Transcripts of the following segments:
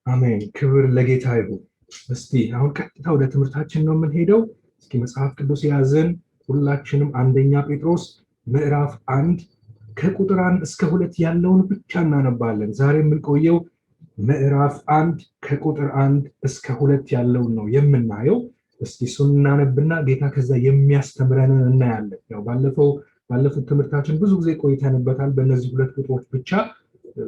አሜን። ክብር ለጌታ ይሁን። እስቲ አሁን ቀጥታ ወደ ትምህርታችን ነው የምንሄደው። እስኪ መጽሐፍ ቅዱስ ያዘን ሁላችንም አንደኛ ጴጥሮስ ምዕራፍ 1 ከቁጥር 1 እስከ 2 ያለውን ብቻ እናነባለን። ዛሬ የምንቆየው ምዕራፍ 1 ከቁጥር 1 እስከ 2 ያለውን ነው የምናየው። እስቲ እሱን እናነብና ጌታ ከዛ የሚያስተምረንን እናያለን። ያው ባለፉት ትምህርታችን ብዙ ጊዜ ቆይተንበታል በእነዚህ ሁለት ቁጥሮች ብቻ።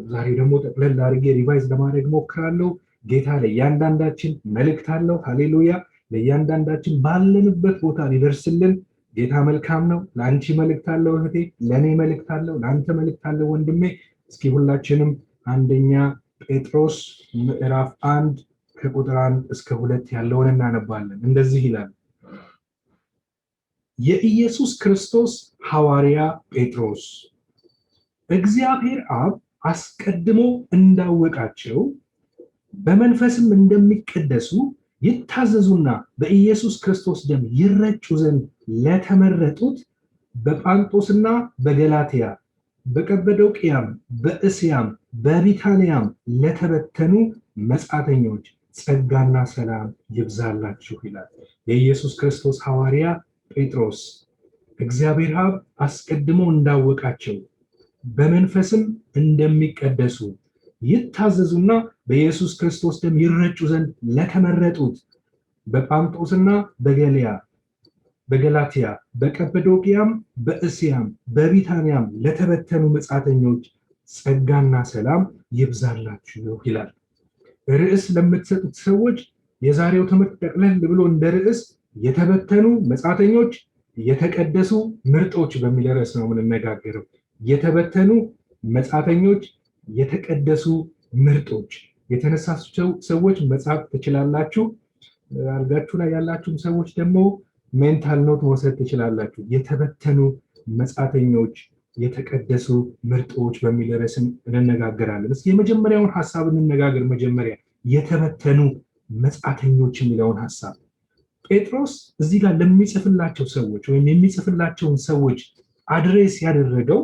ዛሬ ደግሞ ጠቅለል አድርጌ ሪቫይዝ ለማድረግ ሞክራለሁ። ጌታ ለእያንዳንዳችን መልእክት አለው። ሃሌሉያ! ለእያንዳንዳችን ባለንበት ቦታ ሊደርስልን ጌታ መልካም ነው። ለአንቺ መልእክት አለው እህቴ፣ ለእኔ መልእክት አለው፣ ለአንተ መልእክት አለው ወንድሜ። እስኪ ሁላችንም አንደኛ ጴጥሮስ ምዕራፍ 1 ከቁጥር 1 እስከ 2 ያለውን እናነባለን። እንደዚህ ይላል። የኢየሱስ ክርስቶስ ሐዋርያ ጴጥሮስ እግዚአብሔር አብ አስቀድሞ እንዳወቃቸው በመንፈስም እንደሚቀደሱ ይታዘዙና በኢየሱስ ክርስቶስ ደም ይረጩ ዘንድ ለተመረጡት በጳንጦስና በገላትያ በቀጰዶቅያም በእስያም በቢታንያም ለተበተኑ መጻተኞች ጸጋና ሰላም ይብዛላችሁ ይላል። የኢየሱስ ክርስቶስ ሐዋርያ ጴጥሮስ እግዚአብሔር አብ አስቀድሞ እንዳወቃቸው በመንፈስም እንደሚቀደሱ ይታዘዙና በኢየሱስ ክርስቶስ ደም ይረጩ ዘንድ ለተመረጡት በጳንጦስና በገላትያ በቀጰዶቅያም በእስያም በቢታንያም ለተበተኑ መጻተኞች ጸጋና ሰላም ይብዛላችሁ ይላል። ርዕስ ለምትሰጡት ሰዎች የዛሬው ትምህርት ጠቅለል ብሎ እንደ ርዕስ የተበተኑ መጻተኞች የተቀደሱ ምርጦች በሚል ርዕስ ነው የምንነጋገረው። የተበተኑ መጻተኞች የተቀደሱ ምርጦች። የተነሳሱ ሰዎች መጻፍ ትችላላችሁ። አልጋችሁ ላይ ያላችሁም ሰዎች ደግሞ ሜንታል ኖት መውሰድ ትችላላችሁ። የተበተኑ መጻተኞች የተቀደሱ ምርጦች በሚል ርዕስ እንነጋገራለን። እስኪ የመጀመሪያውን ሐሳብ እንነጋገር። መጀመሪያ የተበተኑ መጻተኞች የሚለውን ሐሳብ ጴጥሮስ እዚህ ጋር ለሚጽፍላቸው ሰዎች ወይም የሚጽፍላቸውን ሰዎች አድሬስ ያደረገው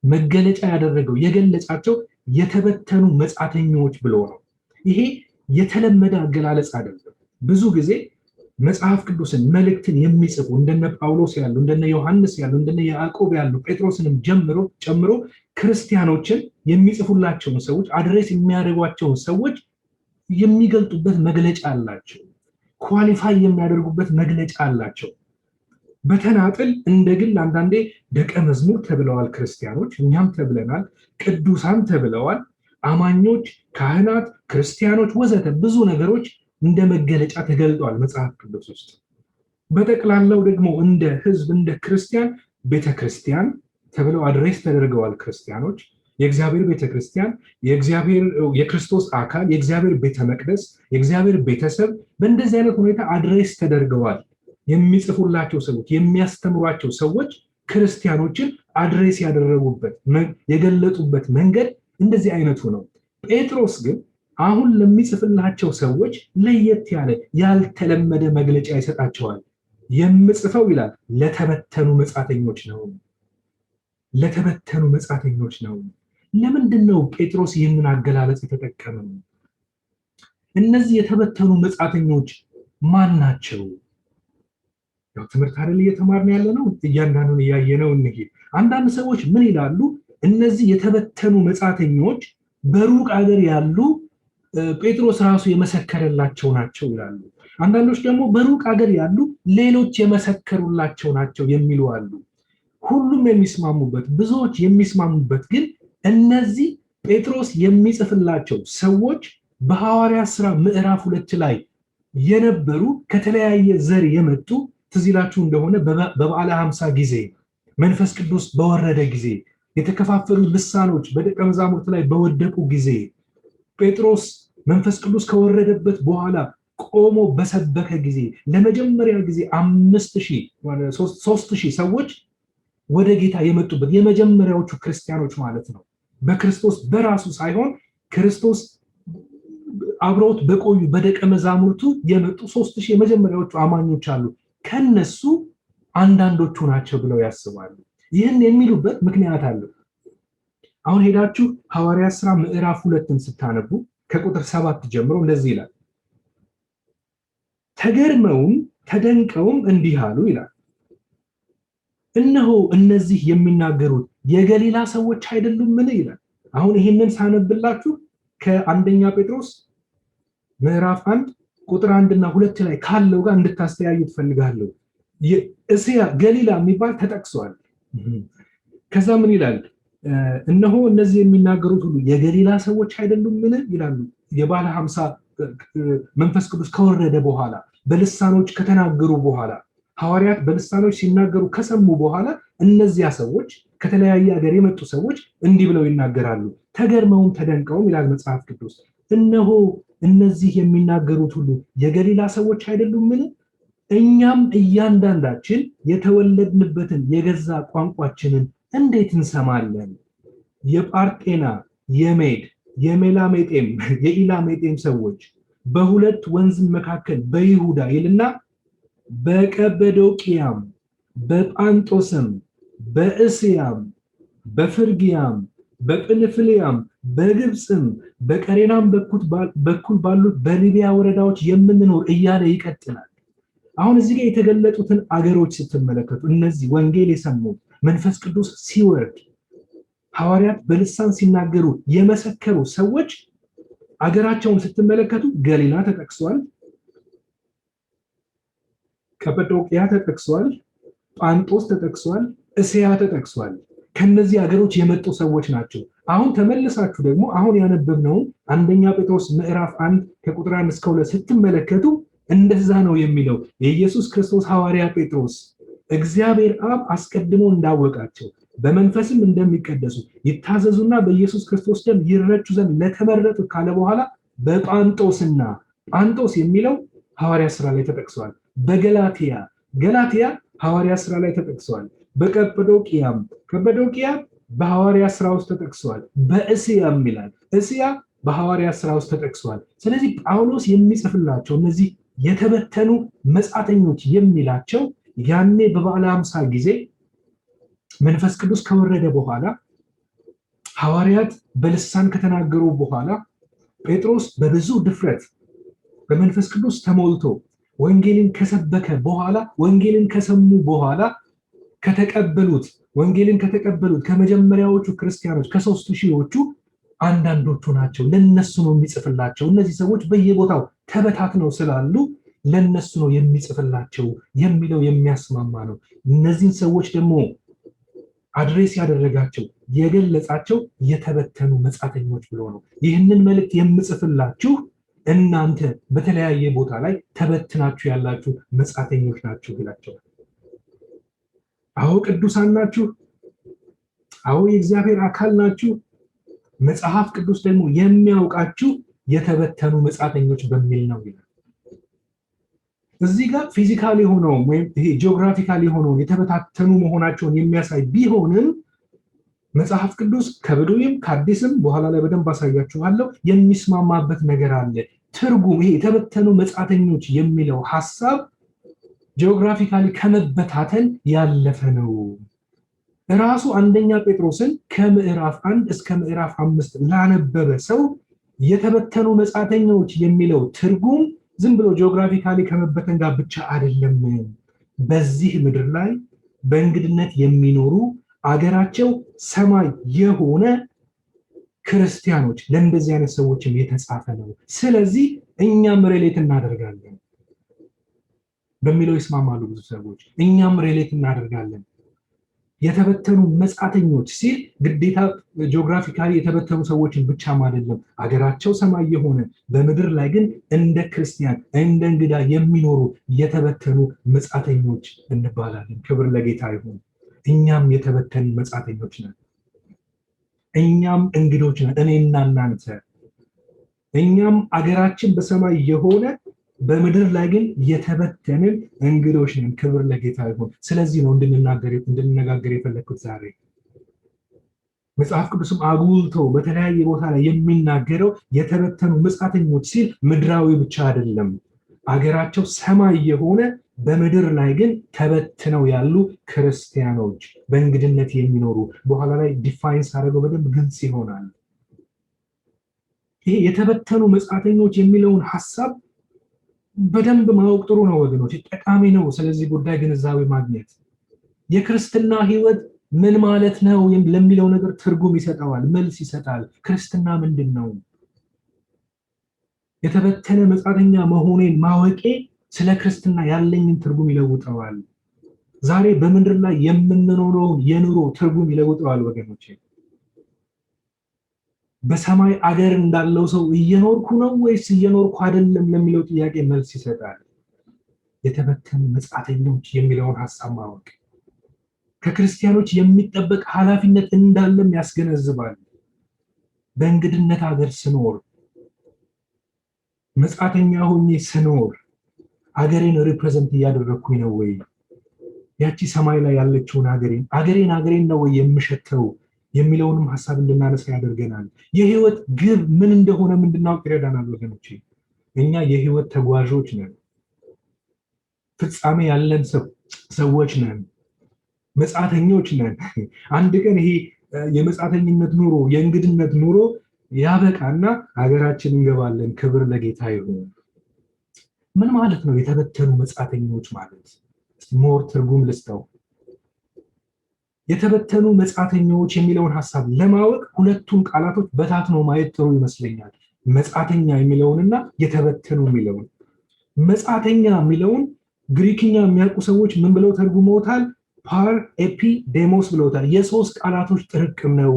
መገለጫ ያደረገው የገለጻቸው የተበተኑ መጻተኞች ብሎ ነው። ይሄ የተለመደ አገላለጽ አይደለም። ብዙ ጊዜ መጽሐፍ ቅዱስን መልእክትን የሚጽፉ እንደነ ጳውሎስ ያሉ እንደነ ዮሐንስ ያሉ እንደነ ያዕቆብ ያሉ ጴጥሮስንም ጨምሮ ክርስቲያኖችን የሚጽፉላቸውን ሰዎች አድሬስ የሚያደርጓቸውን ሰዎች የሚገልጡበት መግለጫ አላቸው። ኳሊፋይ የሚያደርጉበት መግለጫ አላቸው። በተናጥል እንደ ግል አንዳንዴ ደቀ መዝሙር ተብለዋል ክርስቲያኖች፣ እኛም ተብለናል። ቅዱሳን ተብለዋል። አማኞች፣ ካህናት፣ ክርስቲያኖች ወዘተ ብዙ ነገሮች እንደ መገለጫ ተገልጠዋል መጽሐፍ ቅዱስ ውስጥ። በጠቅላላው ደግሞ እንደ ሕዝብ እንደ ክርስቲያን ቤተክርስቲያን ተብለው አድሬስ ተደርገዋል። ክርስቲያኖች የእግዚአብሔር ቤተክርስቲያን፣ የክርስቶስ አካል፣ የእግዚአብሔር ቤተ መቅደስ፣ የእግዚአብሔር ቤተሰብ በእንደዚህ አይነት ሁኔታ አድሬስ ተደርገዋል። የሚጽፉላቸው ሰዎች የሚያስተምሯቸው ሰዎች ክርስቲያኖችን አድሬስ ያደረጉበት የገለጡበት መንገድ እንደዚህ አይነቱ ነው። ጴጥሮስ ግን አሁን ለሚጽፍላቸው ሰዎች ለየት ያለ ያልተለመደ መግለጫ ይሰጣቸዋል። የምጽፈው ይላል ለተበተኑ መጻተኞች ነው። ለተበተኑ መጻተኞች ነው። ለምንድን ነው ጴጥሮስ ይህንን አገላለጽ የተጠቀመው? እነዚህ የተበተኑ መጻተኞች ማን ናቸው? ያው ትምህርት አይደል እየተማርን ያለ ነው። እያንዳንዱን እያየነው እንሂድ። አንዳንድ ሰዎች ምን ይላሉ? እነዚህ የተበተኑ መጻተኞች በሩቅ ሀገር ያሉ ጴጥሮስ ራሱ የመሰከረላቸው ናቸው ይላሉ። አንዳንዶች ደግሞ በሩቅ ሀገር ያሉ ሌሎች የመሰከሩላቸው ናቸው የሚሉ አሉ። ሁሉም የሚስማሙበት ብዙዎች የሚስማሙበት ግን እነዚህ ጴጥሮስ የሚጽፍላቸው ሰዎች በሐዋርያት ሥራ ምዕራፍ 2 ላይ የነበሩ ከተለያየ ዘር የመጡ ትዝ ይላችሁ እንደሆነ በበዓለ ሃምሳ ጊዜ መንፈስ ቅዱስ በወረደ ጊዜ የተከፋፈሉ ልሳኖች በደቀ መዛሙርት ላይ በወደቁ ጊዜ ጴጥሮስ መንፈስ ቅዱስ ከወረደበት በኋላ ቆሞ በሰበከ ጊዜ ለመጀመሪያ ጊዜ 3000 ሰዎች ወደ ጌታ የመጡበት የመጀመሪያዎቹ ክርስቲያኖች ማለት ነው። በክርስቶስ በራሱ ሳይሆን ክርስቶስ አብረውት በቆዩ በደቀ መዛሙርቱ የመጡ 3000 የመጀመሪያዎቹ አማኞች አሉ። ከነሱ አንዳንዶቹ ናቸው ብለው ያስባሉ። ይህን የሚሉበት ምክንያት አለ። አሁን ሄዳችሁ ሐዋርያት ሥራ ምዕራፍ 2ን ስታነቡ ከቁጥር 7 ጀምሮ እንደዚህ ይላል። ተገርመውም ተደንቀውም እንዲህ አሉ ይላል፣ እነሆ እነዚህ የሚናገሩት የገሊላ ሰዎች አይደሉምን ይላል። አሁን ይህንን ሳነብላችሁ ከአንደኛ ጴጥሮስ ምዕራፍ 1 ቁጥር 1 እና 2 ላይ ካለው ጋር እንድታስተያዩ ትፈልጋለሁ። እስያ ገሊላ የሚባል ተጠቅሷል። ከዛ ምን ይላል? እነሆ እነዚህ የሚናገሩት ሁሉ የገሊላ ሰዎች አይደሉምን ይላሉ። የባለ 50 መንፈስ ቅዱስ ከወረደ በኋላ በልሳኖች ከተናገሩ በኋላ ሐዋርያት በልሳኖች ሲናገሩ ከሰሙ በኋላ እነዚያ ሰዎች ከተለያየ ሀገር የመጡ ሰዎች እንዲህ ብለው ይናገራሉ። ተገርመውም ተደንቀውም ይላል መጽሐፍ ቅዱስ፣ እነሆ እነዚህ የሚናገሩት ሁሉ የገሊላ ሰዎች አይደሉምን? እኛም እያንዳንዳችን የተወለድንበትን የገዛ ቋንቋችንን እንዴት እንሰማለን? የጳርጤና፣ የሜድ፣ የሜላሜጤም፣ የኢላሜጤም ሰዎች በሁለት ወንዝ መካከል በይሁዳ ይልና በቀጰዶቅያም፣ በጳንጦስም፣ በእስያም፣ በፍርግያም፣ በጵንፍልያም፣ በግብፅም፣ በቀሬናም በኩል ባሉት በሊቢያ ወረዳዎች የምንኖር እያለ ይቀጥላል። አሁን እዚህ ጋር የተገለጡትን አገሮች ስትመለከቱ እነዚህ ወንጌል የሰሙ መንፈስ ቅዱስ ሲወርድ ሐዋርያት በልሳን ሲናገሩ የመሰከሩ ሰዎች አገራቸውን ስትመለከቱ ገሊላ ተጠቅሷል፣ ቀጰዶቅያ ተጠቅሷል፣ ጳንጦስ ተጠቅሷል፣ እስያ ተጠቅሷል። ከነዚህ አገሮች የመጡ ሰዎች ናቸው። አሁን ተመልሳችሁ ደግሞ አሁን ያነበብነውን አንደኛ ጴጥሮስ ምዕራፍ 1 ከቁጥር 1 እስከ 2 ስትመለከቱ እንደዛ ነው የሚለው። የኢየሱስ ክርስቶስ ሐዋርያ ጴጥሮስ እግዚአብሔር አብ አስቀድሞ እንዳወቃቸው በመንፈስም እንደሚቀደሱ ይታዘዙና በኢየሱስ ክርስቶስ ደም ይረጩ ዘንድ ለተመረጡ ካለ በኋላ በጳንጦስና ጳንጦስ የሚለው ሐዋርያ ስራ ላይ ተጠቅሷል። በገላትያ ገላትያ ሐዋርያ ስራ ላይ ተጠቅሷል። በቀጰዶቅያም ቀጰዶቅያ በሐዋርያ ስራ ውስጥ ተጠቅሷል። በእስያም ይላል እስያ በሐዋርያ ስራ ውስጥ ተጠቅሷል። ስለዚህ ጳውሎስ የሚጽፍላቸው እነዚህ የተበተኑ መጻተኞች የሚላቸው ያኔ በበዓለ ሃምሳ ጊዜ መንፈስ ቅዱስ ከወረደ በኋላ ሐዋርያት በልሳን ከተናገሩ በኋላ ጴጥሮስ በብዙ ድፍረት በመንፈስ ቅዱስ ተሞልቶ ወንጌልን ከሰበከ በኋላ ወንጌልን ከሰሙ በኋላ ወንጌልን ከተቀበሉት ከመጀመሪያዎቹ ክርስቲያኖች ከ3000ዎቹ አንዳንዶቹ ናቸው። ለነሱ ነው የሚጽፍላቸው። እነዚህ ሰዎች በየቦታው ተበታትነው ስላሉ ለነሱ ነው የሚጽፍላቸው የሚለው የሚያስማማ ነው። እነዚህን ሰዎች ደግሞ አድሬስ ያደረጋቸው የገለጻቸው የተበተኑ መጻተኞች ብሎ ነው። ይህንን መልእክት የምጽፍላችሁ እናንተ በተለያየ ቦታ ላይ ተበትናችሁ ያላችሁ መጻተኞች ናችሁ ይላቸዋል። አዎ ቅዱሳን ናችሁ፣ አዎ የእግዚአብሔር አካል ናችሁ። መጽሐፍ ቅዱስ ደግሞ የሚያውቃችሁ የተበተኑ መጻተኞች በሚል ነው ይላል። እዚህ ጋር ፊዚካሊ ሆነው ወይም ይሄ ጂኦግራፊካሊ ሆነው የተበታተኑ መሆናቸውን የሚያሳይ ቢሆንም መጽሐፍ ቅዱስ ከብሉይም ከአዲስም በኋላ ላይ በደንብ አሳያችኋለሁ የሚስማማበት ነገር አለ። ትርጉም ይሄ የተበተኑ መጻተኞች የሚለው ሐሳብ ጂኦግራፊካሊ ከመበታተን ያለፈ ነው። ራሱ አንደኛ ጴጥሮስን ከምዕራፍ 1 እስከ ምዕራፍ 5 ላነበበ ሰው የተበተኑ መጻተኞች የሚለው ትርጉም ዝም ብሎ ጂኦግራፊካሊ ከመበተን ጋር ብቻ አይደለም። በዚህ ምድር ላይ በእንግድነት የሚኖሩ አገራቸው ሰማይ የሆነ ክርስቲያኖች ለእንደዚህ አይነት ሰዎችም የተጻፈ ነው። ስለዚህ እኛም ሪሌት እናደርጋለን በሚለው ይስማማሉ ብዙ ሰዎች። እኛም ሪሌት እናደርጋለን። የተበተኑ መጻተኞች ሲል ግዴታ ጂኦግራፊካሊ የተበተኑ ሰዎችን ብቻም አይደለም። አገራቸው ሰማይ የሆነ በምድር ላይ ግን እንደ ክርስቲያን እንደ እንግዳ የሚኖሩ የተበተኑ መጻተኞች እንባላለን። ክብር ለጌታ ይሁን። እኛም የተበተኑ መጻተኞች ነን። እኛም እንግዶች ነን። እኔና እናንተ እኛም አገራችን በሰማይ የሆነ በምድር ላይ ግን የተበተንን እንግዶች ነን። ክብር ለጌታ ይሁን። ስለዚህ ነው እንድንነጋገር የፈለኩት ዛሬ። መጽሐፍ ቅዱስም አጉልቶ በተለያየ ቦታ ላይ የሚናገረው የተበተኑ መጻተኞች ሲል ምድራዊ ብቻ አይደለም። አገራቸው ሰማይ የሆነ በምድር ላይ ግን ተበትነው ያሉ ክርስቲያኖች በእንግድነት የሚኖሩ። በኋላ ላይ ዲፋይንስ አድርገው በደንብ ግልጽ ይሆናል። ይሄ የተበተኑ መጻተኞች የሚለውን ሐሳብ በደንብ ማወቅ ጥሩ ነው ወገኖች፣ ጠቃሚ ነው። ስለዚህ ጉዳይ ግንዛቤ ማግኘት የክርስትና ህይወት ምን ማለት ነው ለሚለው ነገር ትርጉም ይሰጣል፣ መልስ ይሰጣል። ክርስትና ምንድነው? የተበተነ መጻተኛ መሆኔን ማወቄ ስለ ክርስትና ያለኝን ትርጉም ይለውጠዋል። ዛሬ በምድር ላይ የምንኖረው የኑሮ ትርጉም ይለውጠዋል ወገኖቼ። በሰማይ አገር እንዳለው ሰው እየኖርኩ ነው ወይስ እየኖርኩ አይደለም ለሚለው ጥያቄ መልስ ይሰጣል። የተበተኑ መጻተኞች የሚለውን ሐሳብ ማወቅ ከክርስቲያኖች የሚጠበቅ ኃላፊነት እንዳለም ያስገነዝባል። በእንግድነት ሀገር ስኖር፣ መጻተኛ ሆኜ ስኖር አገሬን ሪፕሬዘንት እያደረኩኝ ነው ወይ? ያቺ ሰማይ ላይ ያለችውን አገሬን ነው ወይ የምሸተው የሚለውንም ሐሳብ እንድናነሳ ያደርገናል። የህይወት ግብ ምን እንደሆነ እንድናውቅ ይረዳናል ወገኖቼ። እኛ የህይወት ተጓዦች ነን። ፍጻሜ ያለን ሰዎች ነን። መጻተኞች ነን። አንድ ቀን ይሄ የመጻተኝነት ኑሮ የእንግድነት ኑሮ ያበቃና ሀገራችን እንገባለን። ክብር ለጌታ ይሁን። ምን ማለት ነው የተበተኑ መጻተኞች ማለት? ሞር ትርጉም ልስጠው። የተበተኑ መጻተኞች የሚለውን ሐሳብ ለማወቅ ሁለቱን ቃላቶች በታትኖ ማየት ጥሩ ይመስለኛል። መጻተኛ የሚለውንና የተበተኑ የሚለውን። መጻተኛ የሚለውን ግሪክኛ የሚያውቁ ሰዎች ምን ብለው ተርጉመውታል? ፓር ኤፒ ዴሞስ ብለውታል። የሶስት ቃላቶች ጥርቅም ነው።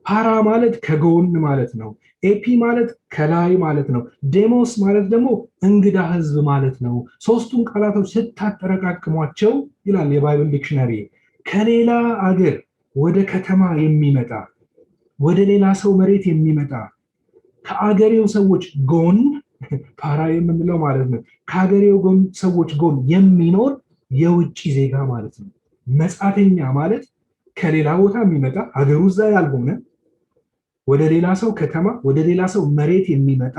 ፓራ ማለት ከጎን ማለት ነው። ኤፒ ማለት ከላይ ማለት ነው። ዴሞስ ማለት ደግሞ እንግዳ ህዝብ ማለት ነው። ሶስቱን ቃላቶች ስታጠረቃቅሟቸው ይላል የባይብል ዲክሽነሪ፣ ከሌላ አገር ወደ ከተማ የሚመጣ ወደ ሌላ ሰው መሬት የሚመጣ ከአገሬው ሰዎች ጎን ፓራ የምንለው ማለት ነው። ከአገሬው ሰዎች ጎን የሚኖር የውጭ ዜጋ ማለት ነው። መጻተኛ ማለት ከሌላ ቦታ የሚመጣ አገሩ እዛ ያልሆነ ወደ ሌላ ሰው ከተማ ወደ ሌላ ሰው መሬት የሚመጣ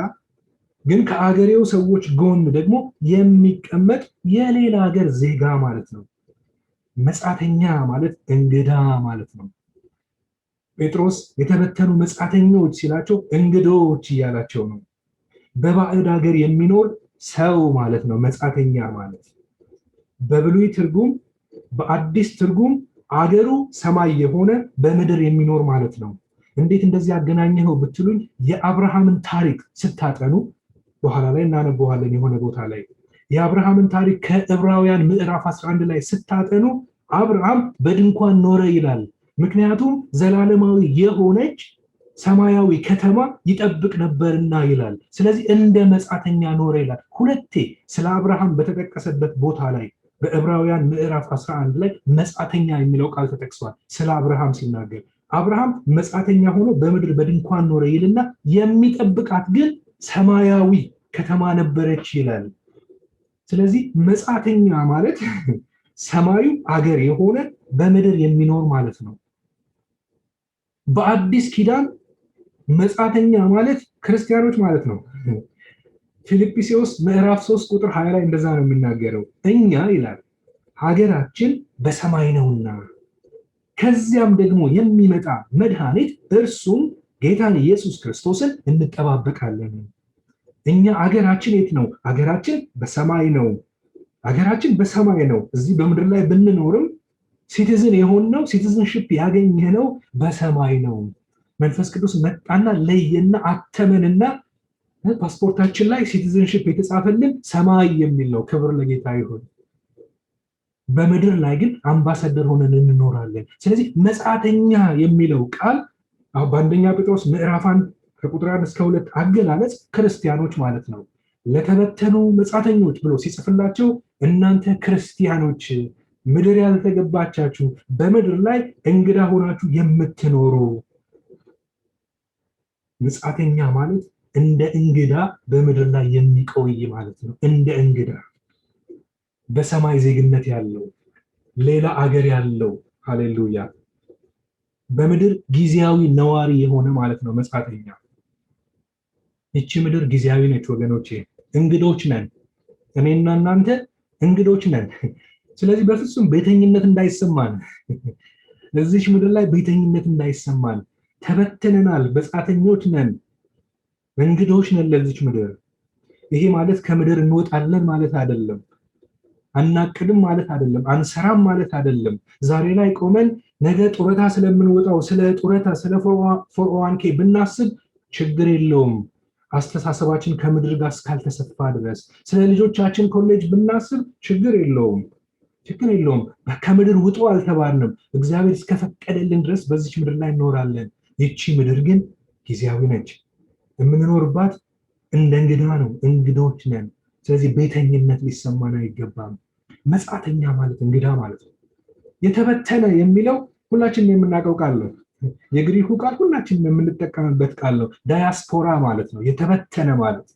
ግን ከአገሬው ሰዎች ጎን ደግሞ የሚቀመጥ የሌላ ሀገር ዜጋ ማለት ነው። መጻተኛ ማለት እንግዳ ማለት ነው። ጴጥሮስ የተበተኑ መጻተኞች ሲላቸው እንግዶች እያላቸው ነው። በባዕድ ሀገር የሚኖር ሰው ማለት ነው መጻተኛ ማለት። በብሉይ ትርጉም በአዲስ ትርጉም አገሩ ሰማይ የሆነ በምድር የሚኖር ማለት ነው። እንዴት እንደዚህ ያገናኘው ብትሉኝ የአብርሃምን ታሪክ ስታጠኑ በኋላ ላይ እናነበዋለን የሆነ ቦታ ላይ የአብርሃምን ታሪክ ከዕብራውያን ምዕራፍ 11 ላይ ስታጠኑ አብርሃም በድንኳን ኖረ ይላል። ምክንያቱም ዘላለማዊ የሆነች ሰማያዊ ከተማ ይጠብቅ ነበርና ይላል። ስለዚህ እንደ መጻተኛ ኖረ ይላል። ሁለቴ ስለ አብርሃም በተጠቀሰበት ቦታ ላይ በዕብራውያን ምዕራፍ 11 ላይ መጻተኛ የሚለው ቃል ተጠቅሷል። ስለ አብርሃም ሲናገር አብርሃም መጻተኛ ሆኖ በምድር በድንኳን ኖረ ይልና የሚጠብቃት ግን ሰማያዊ ከተማ ነበረች ይላል። ስለዚህ መጻተኛ ማለት ሰማዩ አገር የሆነ በምድር የሚኖር ማለት ነው። በአዲስ ኪዳን መጻተኛ ማለት ክርስቲያኖች ማለት ነው። ፊልጵስዩስ ምዕራፍ 3 ቁጥር 20 ላይ እንደዛ ነው የሚናገረው። እኛ ይላል ሀገራችን በሰማይ ነውና ከዚያም ደግሞ የሚመጣ መድኃኒት እርሱም ጌታን ኢየሱስ ክርስቶስን እንጠባበቃለን። እኛ አገራችን የት ነው? አገራችን በሰማይ ነው። አገራችን በሰማይ ነው። እዚህ በምድር ላይ ብንኖርም ሲቲዝን የሆነው ሲቲዝንሺፕ ያገኘነው በሰማይ ነው። መንፈስ ቅዱስ መጣና ለየና አተመንና ፓስፖርታችን ላይ ሲቲዝንሺፕ የተጻፈልን ሰማይ የሚል ነው። ክብር ለጌታ ይሁን። በምድር ላይ ግን አምባሳደር ሆነን እንኖራለን። ስለዚህ መጻተኛ የሚለው ቃል በአንደኛ ጴጥሮስ ምዕራፍ 1 ከቁጥር 1 እስከ 2 አገላለጽ ክርስቲያኖች ማለት ነው። ለተበተኑ መጻተኞች ብሎ ሲጽፍላቸው እናንተ ክርስቲያኖች ምድር ያልተገባቻችሁ በምድር ላይ እንግዳ ሆናችሁ የምትኖሩ። መጻተኛ ማለት እንደ እንግዳ በምድር ላይ የሚቆይ ማለት ነው። እንደ እንግዳ በሰማይ ዜግነት ያለው ሌላ አገር ያለው ሃሌሉያ፣ በምድር ጊዜያዊ ነዋሪ የሆነ ማለት ነው መጻተኛ። እቺ ምድር ጊዜያዊ ነች ወገኖቼ፣ እንግዶች ነን። እኔና እናንተ እንግዶች ነን። ስለዚህ በፍጹም ቤተኝነት እንዳይሰማን፣ ለዚህ ምድር ላይ ቤተኝነት እንዳይሰማን፣ ተበትነናል፣ መጻተኞች ነን። እንግዶች ነን ለዚች ምድር። ይሄ ማለት ከምድር እንወጣለን ማለት አይደለም። አናቅድም ማለት አይደለም። አንሰራም ማለት አይደለም። ዛሬ ላይ ቆመን ነገ ጡረታ ስለምንወጣው ስለ ጡረታ ስለ 401k ብናስብ ችግር የለውም። አስተሳሰባችን ከምድር ጋር እስካልተሰፋ ድረስ ስለ ልጆቻችን ኮሌጅ ብናስብ ችግር የለውም። ከምድር ውጡ አልተባልንም። እግዚአብሔር እስከፈቀደልን ድረስ በዚች ምድር ላይ እንኖራለን። ይቺ ምድር ግን ጊዜያዊ ነች። የምንኖርባት እንደ እንግዳ ነው። እንግዶች ነን። ስለዚህ ቤተኝነት ሊሰማን አይገባም። መጻተኛ ማለት እንግዳ ማለት ነው። የተበተነ የሚለው ሁላችንም የምናውቀው ቃል ነው። የግሪኩ ቃል ሁላችንም የምንጠቀምበት ቃል ነው። ዳያስፖራ ማለት ነው። የተበተነ ማለት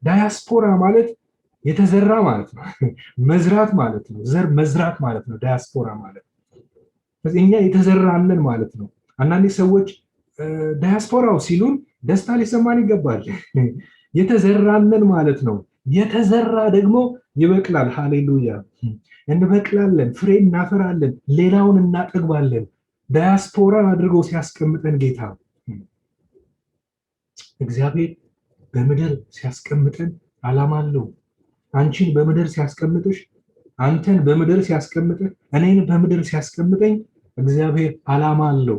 ዳያስፖራ ማለት የተዘራ ማለት ነው። መዝራት ማለት ነው። ዘር መዝራት ማለት ነው ዳያስፖራ ማለት። ስለዚህ እኛ የተዘራንን ማለት ነው። አንዳንድ ሰዎች ዳያስፖራው ሲሉን ደስታ ሊሰማን ይገባል። የተዘራንን ማለት ነው። የተዘራ ደግሞ ይበቅላል። ሃሌሉያ! እንበቅላለን፣ ፍሬ እናፈራለን፣ ሌላውን እናጠግባለን። ዳያስፖራ አድርጎ ሲያስቀምጠን ጌታ እግዚአብሔር በምድር ሲያስቀምጠን ዓላማ አለው። አንቺን በምድር ሲያስቀምጥሽ፣ አንተን በምድር ሲያስቀምጥህ፣ እኔን በምድር ሲያስቀምጠኝ እግዚአብሔር ዓላማ አለው።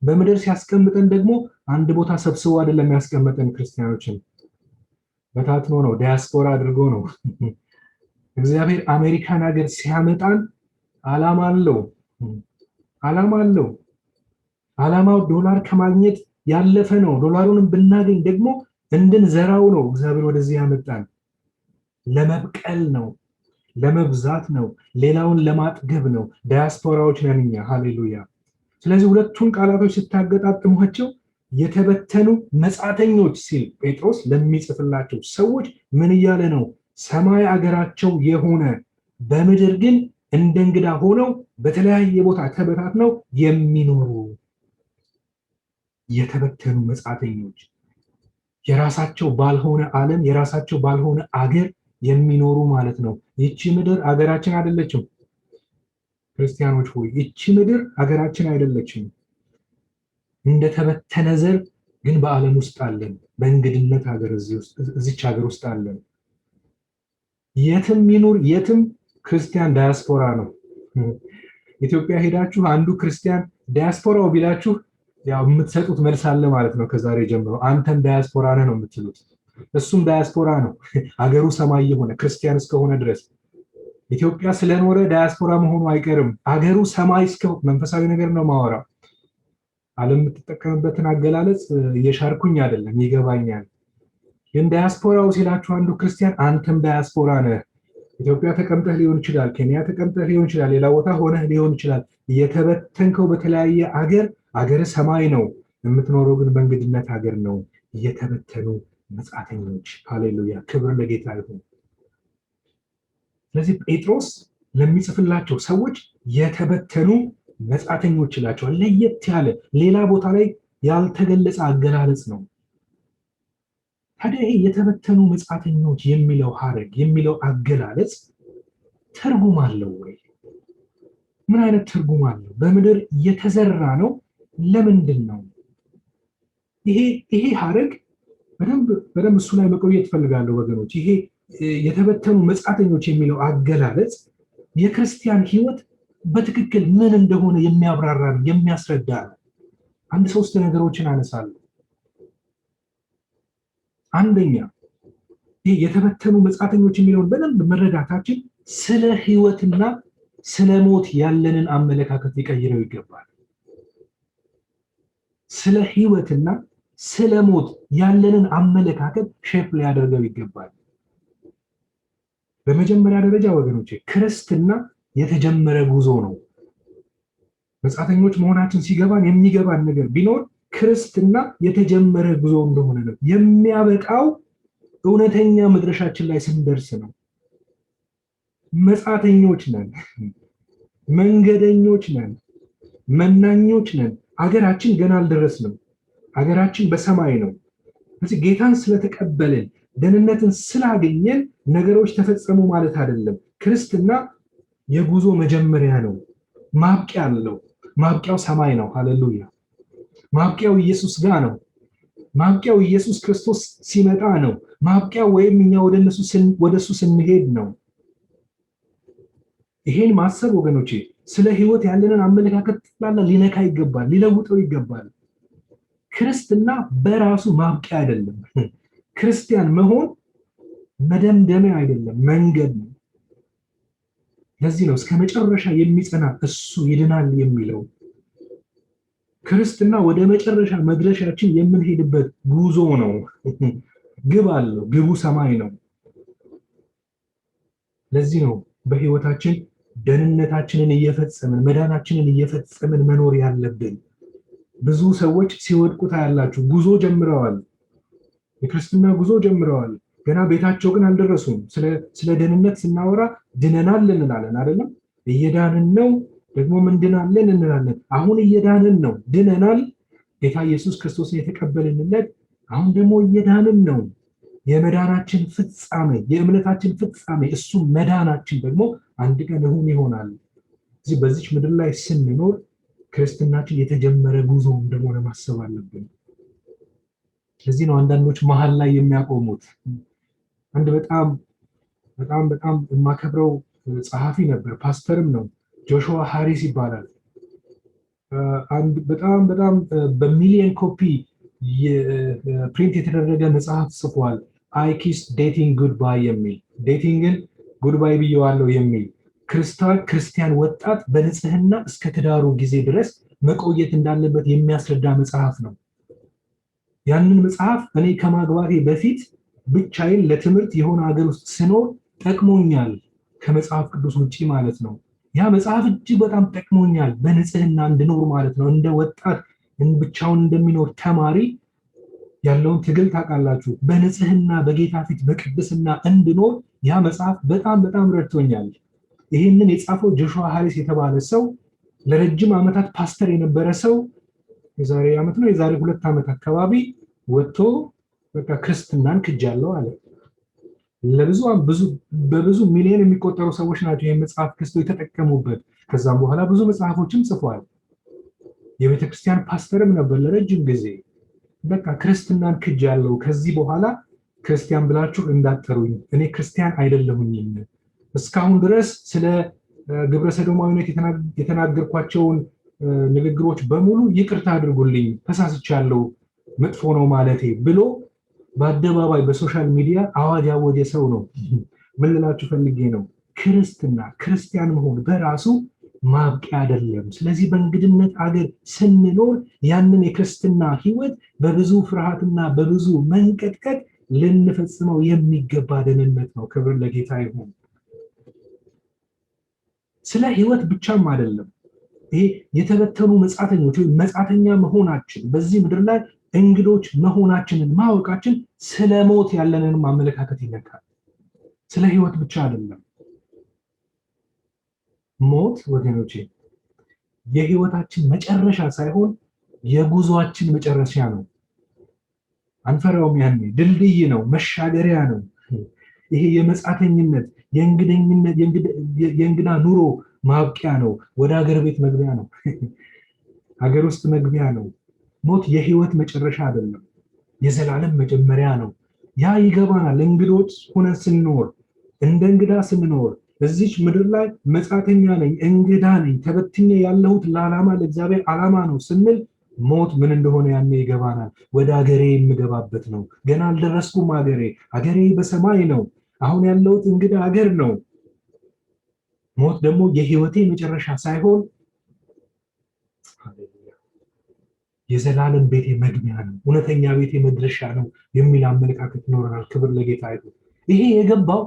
በምድር ሲያስቀምጠን ደግሞ አንድ ቦታ ሰብስቦ አይደለም ያስቀምጠን። ክርስቲያኖችን በታትኖ ነው፣ ዳያስፖራ አድርጎ ነው። እግዚአብሔር አሜሪካን ሀገር ሲያመጣን ዓላማ አለው። ዓላማው ዶላር ከማግኘት ያለፈ ነው። ዶላሩንም ብናገኝ ደግሞ እንድንዘራው ነው እግዚአብሔር ወደዚህ ያመጣን። ለመብቀል ነው፣ ለመብዛት ነው፣ ሌላውን ለማጥገብ ነው። ዳያስፖራዎች ነን እኛ። ሃሌሉያ! ስለዚህ ሁለቱን ቃላቶች ስታገጣጥሟቸው የተበተኑ መጻተኞች ሲል ጴጥሮስ ለሚጽፍላቸው ሰዎች ምን እያለ ነው? ሰማይ አገራቸው የሆነ በምድር ግን እንደ እንግዳ ሆነው በተለያየ ቦታ ተበታትነው የሚኖሩ የተበተኑ መጻተኞች፣ የራሳቸው ባልሆነ ዓለም የራሳቸው ባልሆነ አገር የሚኖሩ ማለት ነው። ይቺ ምድር አገራችን አይደለችም። ክርስቲያኖች ሆይ ይቺ ምድር አገራችን አይደለችም። እንደተበተነ ዘር ግን በዓለም ውስጥ አለን። በእንግድነት ሀገር እዚች ሀገር ውስጥ አለን። የትም ይኑር የትም ክርስቲያን ዳያስፖራ ነው። ኢትዮጵያ ሄዳችሁ አንዱ ክርስቲያን ዳያስፖራው ቢላችሁ ያው የምትሰጡት መልስ አለ ማለት ነው። ከዛሬ ጀምሮ አንተም ዳያስፖራ ነህ ነው የምትሉት። እሱም ዳያስፖራ ነው፣ ሀገሩ ሰማይ የሆነ ክርስቲያን እስከሆነ ድረስ። ኢትዮጵያ ስለኖረ ዳያስፖራ መሆኑ አይቀርም። ሀገሩ ሰማይ እስከሆነ መንፈሳዊ ነገር ነው ማወራው። ዓለም የምትጠቀምበትን አገላለጽ እየሻርኩኝ አይደለም፣ ይገባኛል። ግን ዳያስፖራው ሲላችሁ አንዱ ክርስቲያን አንተም ዳያስፖራ ነህ። ኢትዮጵያ ተቀምጠህ ሊሆን ይችላል፣ ኬንያ ተቀምጠህ ሊሆን ይችላል፣ ሌላ ቦታ ሆነህ ሊሆን ይችላል። የተበተንከው በተለያየ አገር ሰማይ ነው። የምትኖረው ግን በእንግድነት ሀገር ነው። የተበተኑ መጻተኞች። ሃሌሉያ! ክብር ለጌታ ይሁን። ስለዚህ ጴጥሮስ ለሚጽፍላቸው ሰዎች የተበተኑ መጻተኞች ይላቸዋል። ለየት ያለ ሌላ ቦታ ላይ ያልተገለጸ አገላለጽ ነው። ታዲያ ይሄ የተበተኑ መጻተኞች የሚለው ሐረግ የሚለው አገላለጽ ትርጉም አለው ወይ? ምን አይነት ትርጉም አለው? በምድር የተዘራ ነው። ለምንድን ነው ይሄ ሐረግ? በደንብ እሱ ላይ መቆየት እፈልጋለሁ ወገኖች። ይሄ የተበተኑ መጻተኞች የሚለው አገላለጽ የክርስቲያን ሕይወት በትክክል ምን እንደሆነ የሚያብራራ ነው፣ የሚያስረዳ ነው። አንድ 3 ነገሮችን አነሳለሁ። አንደኛ ይህ የተበተኑ መጻተኞች የሚለውን በደንብ መረዳታችን ስለ ሕይወትና ስለ ሞት ያለንን አመለካከት ሊቀይረው ይገባል። ስለ ሕይወትና ስለ ሞት ያለንን አመለካከት ሼፕ ሊያደርገው ይገባል። በመጀመሪያ ደረጃ ወገኖቼ ክርስትና የተጀመረ ጉዞ ነው። መጻተኞች መሆናችን ሲገባን የሚገባን ነገር ቢኖር ክርስትና የተጀመረ ጉዞ እንደሆነ ነው። የሚያበቃው እውነተኛ መድረሻችን ላይ ስንደርስ ነው። መጻተኞች ነን፣ መንገደኞች ነን፣ መናኞች ነን። አገራችን ገና አልደረስንም። አገራችን በሰማይ ነው። ስለዚህ ጌታን ስለተቀበልን ደህንነትን ስላገኘን ነገሮች ተፈጸሙ ማለት አይደለም። ክርስትና የጉዞ መጀመሪያ ነው። ማብቂያ አለው። ማብቂያው ሰማይ ነው። ሃሌሉያ! ማብቂያው ኢየሱስ ጋር ነው። ማብቂያው ኢየሱስ ክርስቶስ ሲመጣ ነው። ማብቂያው ወይም እኛ ወደሱ ስንሄድ ነው። ይሄን ማሰብ ወገኖቼ ስለ ህይወት ያለንን አመለካከት ጠቅላላ ሊነካ ይገባል፣ ሊለውጠው ይገባል። ክርስትና በራሱ ማብቂያ አይደለም። ክርስቲያን መሆን መደምደሚያ አይደለም፣ መንገድ ነው። ለዚህ ነው እስከ መጨረሻ የሚጸና እሱ ይድናል የሚለው። ክርስትና ወደ መጨረሻ መድረሻችን የምንሄድበት ጉዞ ነው። ግብ አለው፣ ግቡ ሰማይ ነው። ለዚህ ነው በህይወታችን ደህንነታችንን እየፈጸምን መዳናችንን እየፈጸምን መኖር ያለብን። ብዙ ሰዎች ሲወድቁ ታያላችሁ። ጉዞ ጀምረዋል፣ የክርስትና ጉዞ ጀምረዋል። ገና ቤታቸው ግን አልደረሱም። ስለ ደህንነት ስናወራ ድነናል እንላለን አይደለም? እየዳንን ነው፣ ደግሞ እንድናለን እንላለን። አሁን እየዳንን ነው፣ ድነናል፣ ጌታ ኢየሱስ ክርስቶስን የተቀበልንለት። አሁን ደግሞ እየዳንን ነው። የመዳናችን ፍጻሜ፣ የእምነታችን ፍጻሜ እሱ መዳናችን ደግሞ አንድ ቀን እውን ይሆናል። እዚህ በዚች ምድር ላይ ስንኖር ክርስትናችን የተጀመረ ጉዞ እንደሆነ ማሰብ አለብን። ስለዚህ ነው አንዳንዶች መሀል ላይ የሚያቆሙት። አንድ በጣም የማከብረው ጸሐፊ ነበር፣ ፓስተርም ነው፣ ጆሹዋ ሃሪስ ይባላል። አንድ በጣም በሚሊየን ኮፒ ፕሪንት የተደረገ መጽሐፍ ጽፏል። አይ ኪስድ ዴቲንግ ጉድባይ የሚል፣ ዴቲንግን ጉድባይ ብየዋለሁ የሚል ክርስቲያን ወጣት በንጽህና እስከ ትዳሩ ጊዜ ድረስ መቆየት እንዳለበት የሚያስረዳ መጽሐፍ ነው። ያንን መጽሐፍ እኔ ከማግባቴ በፊት ብቻዬን ለትምህርት የሆነ ሀገር ውስጥ ስኖር ጠቅሞኛል፣ ከመጽሐፍ ቅዱስ ውጪ ማለት ነው። ያ መጽሐፍ እጅግ በጣም ጠቅሞኛል፣ በንጽህና እንድኖር ማለት ነው። እንደ ወጣት ብቻውን እንደሚኖር ተማሪ ያለውን ትግል ታውቃላችሁ። በንጽህና በጌታ ፊት በቅድስና እንድኖር ያ መጽሐፍ በጣም ረድቶኛል። ይህንን የጻፈው ጆሹዋ ሃሪስ የተባለ ሰው ለረጅም ዓመታት ፓስተር የነበረ ሰው የዛሬ 2 ዓመት አካባቢ ወጥቶ በቃ ክርስትናን ክጃለሁ አለ። በብዙ ሚሊዮን የሚቆጠሩ ሰዎች ናቸው ይህን መጽሐፍ ገዝተው የተጠቀሙበት። ከዛም በኋላ ብዙ መጽሐፎችም ጽፏል። የቤተክርስቲያን ፓስተርም ነበር ለረጅም ጊዜ። በቃ ክርስትናን ክጃለሁ፣ ከዚህ በኋላ ክርስቲያን ብላችሁ እንዳትጠሩኝ፣ እኔ ክርስቲያን አይደለሁኝም። እስካሁን ድረስ ስለ ግብረ ሰዶማዊነት የተናገርኳቸውን ንግግሮች በሙሉ ይቅርታ አድርጉልኝ፣ ተሳስቻለሁ፣ መጥፎ ነው ማለቴ ብሎ በአደባባይ በሶሻል ሚዲያ አዋጅ ያወጀ ሰው ነው። ምን ልላችሁ ፈልጌ ነው፣ ክርስቲያን መሆን በራሱ ማብቂያ አይደለም። ስለዚህ በእንግድነት አገር ስንኖር ያንን የክርስትና ህይወት በብዙ ፍርሃትና በብዙ መንቀጥቀጥ ልንፈጽመው የሚገባ ደህንነት ነው። ክብር ለጌታ ይሁን። ስለ ህይወት ብቻም አይደለም። ይሄ የተበተኑ መጻተኞች ወይ መጻተኛ መሆናችን፣ በዚህ ምድር ላይ እንግዶች መሆናችንን ማወቃችን ስለ ሞት ያለንን አመለካከት ይነካል። ስለ ህይወት ብቻ አይደለም። ሞት ወገኖቼ የህይወታችን መጨረሻ ሳይሆን የጉዞአችን መጨረሻ ነው። አንፈራውም። ያኔ ድልድይ ነው፣ መሻገሪያ ነው። ይሄ የመጻተኝነት የእንግዳ ኑሮ ማብቂያ ነው። ወደ ሀገር ቤት መግቢያ ነው። ሀገር ውስጥ መግቢያ ነው። ሞት የህይወት መጨረሻ አይደለም፣ የዘላለም መጀመሪያ ነው። ያ ይገባናል። እንግዶች ሆነን ስንኖር፣ እንደ እንግዳ ስንኖር፣ በዚች ምድር ላይ መጻተኛ ነኝ፣ እንግዳ ነኝ፣ ተበትኜ ያለሁት ለዓላማ ለእግዚአብሔር ዓላማ ነው ስንል ሞት ምን እንደሆነ ያኔ ይገባናል። ወደ ሀገሬ የምገባበት ነው። ገና አልደረስኩም። ሀገሬ በሰማይ ነው። አሁን ያለሁት እንግዳ ሀገር ነው። ሞት ደግሞ የህይወቴ መጨረሻ ሳይሆን የዘላለም ቤቴ መግቢያ ነው፣ እውነተኛ ቤቴ መድረሻ ነው የሚል አመለካከት ይኖረናል። ክብር ለጌታ ይሁን። ይሄ የገባው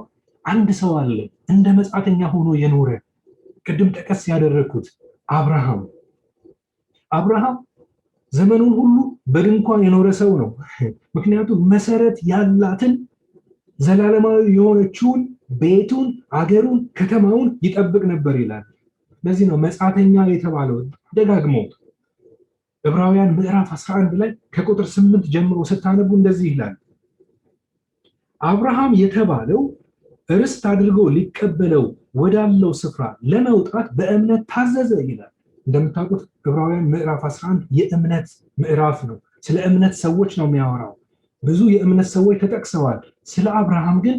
አንድ ሰው አለ፣ እንደ መጻተኛ ሆኖ የኖረ። ቅድም ጠቀስ ያደረኩት አብርሃም ዘመኑን ሁሉ በድንኳን የኖረ ሰው ነው። ምክንያቱም መሰረት ያላትን ዘላለማዊ የሆነችውን ቤቱን፣ አገሩን፣ ከተማውን ይጠብቅ ነበር ይላል። ለዚህ ነው መጻተኛ የተባለው። ደጋግሞ ዕብራውያን ምዕራፍ 11 ላይ ከቁጥር 8 ጀምሮ ስታነቡ እንደዚህ ይላል። አብርሃም የተባለው ርስት አድርጎ ሊቀበለው ወዳለው ስፍራ ለመውጣት በእምነት ታዘዘ ይላል። እንደምታውቁት ዕብራውያን ምዕራፍ 11 የእምነት ምዕራፍ ነው። ስለ እምነት ሰዎች ነው የሚያወራው። ብዙ የእምነት ሰዎች ተጠቅሰዋል። ስለ አብርሃም ግን